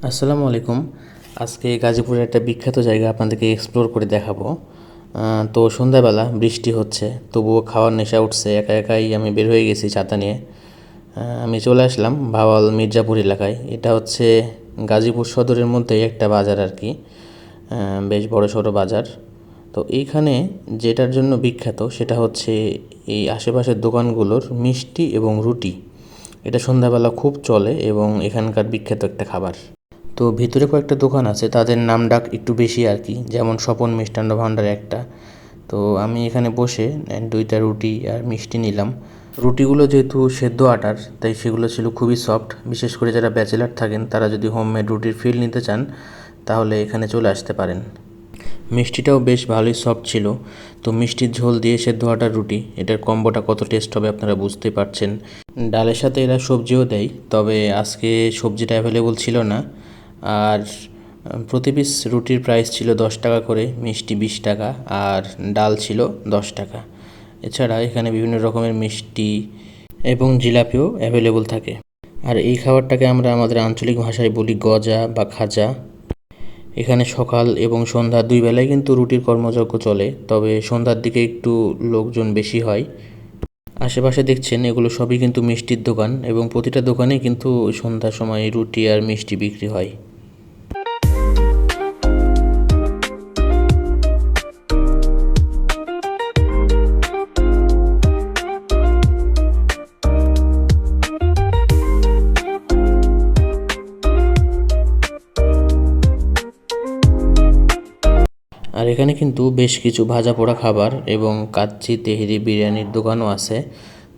আসসালামু আলাইকুম। আজকে গাজীপুরের একটা বিখ্যাত জায়গা আপনাদেরকে এক্সপ্লোর করে দেখাবো। তো সন্ধ্যাবেলা বৃষ্টি হচ্ছে, তবুও খাওয়ার নেশা উঠছে, একা একাই আমি বের হয়ে গেছি ছাতা নিয়ে। আমি চলে আসলাম ভাওয়াল মির্জাপুর এলাকায়। এটা হচ্ছে গাজীপুর সদরের মধ্যেই একটা বাজার আর কি, বেশ বড় সড়ো বাজার। তো এইখানে যেটার জন্য বিখ্যাত সেটা হচ্ছে এই আশেপাশের দোকানগুলোর মিষ্টি এবং রুটি। এটা সন্ধ্যাবেলা খুব চলে এবং এখানকার বিখ্যাত একটা খাবার। তো ভিতরে কয়েকটা দোকান আছে, তাদের নাম ডাক একটু বেশি আর কি, যেমন স্বপন মিষ্টান্ন ভাণ্ডার একটা। তো আমি এখানে বসে দুইটা রুটি আর মিষ্টি নিলাম। রুটিগুলো যেহেতু সেদ্ধ আটার, তাই সেগুলো ছিল খুবই সফট। বিশেষ করে যারা ব্যাচেলার থাকেন তারা যদি হোমমেড রুটির ফিল নিতে চান তাহলে এখানে চলে আসতে পারেন। মিষ্টিটাও বেশ ভালোই সফট ছিল। তো মিষ্টির ঝোল দিয়ে সেদ্ধ আটার রুটি, এটার কম্বোটা কত টেস্ট হবে আপনারা বুঝতেই পারছেন। ডালের সাথে এরা সবজিও দেয়, তবে আজকে সবজিটা অ্যাভেলেবল ছিল না। আর প্রতি পিস রুটির প্রাইস ছিল 10 টাকা করে, মিষ্টি 20 টাকা আর ডাল ছিল 10 টাকা। এছাড়া এখানে বিভিন্ন রকমের মিষ্টি এবং জিলাপিও অ্যাভেলেবল থাকে। আর এই খাবারটাকে আমরা আমাদের আঞ্চলিক ভাষায় বলি গজা বা খাজা। এখানে সকাল এবং সন্ধ্যা দুই বেলায় কিন্তু রুটির কর্মযজ্ঞ চলে, তবে সন্ধ্যার দিকে একটু লোকজন বেশি হয়। আশেপাশে দেখছেন এগুলো সবই কিন্তু মিষ্টির দোকান এবং প্রতিটা দোকানেই কিন্তু সন্ধ্যার সময় রুটি আর মিষ্টি বিক্রি হয়। আর এখানে কিন্তু বেশ কিছু ভাজা পোড়া খাবার এবং কাচ্চি তেহেরি বিরিয়ানির দোকানও আছে।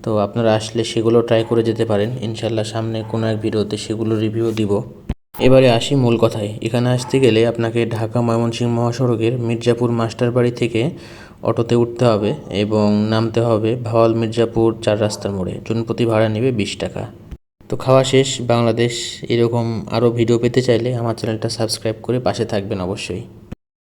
তো আপনারা আসলে সেগুলো ট্রাই করে যেতে পারেন। ইনশাল্লাহ সামনে কোনো এক ভিডিওতে সেগুলো রিভিউ দিব। এবারে আসি মূল কথায়। এখানে আসতে গেলে আপনাকে ঢাকা ময়মনসিংহ মহাসড়কের মির্জাপুর মাস্টার বাড়ি থেকে অটোতে উঠতে হবে এবং নামতে হবে ভাওয়াল মির্জাপুর 4 রাস্তার মোড়ে। জনপ্রতি ভাড়া নেবে 20 টাকা। তো খাওয়া শেষ। বাংলাদেশ এরকম আরও ভিডিও পেতে চাইলে আমার চ্যানেলটা সাবস্ক্রাইব করে পাশে থাকবেন অবশ্যই।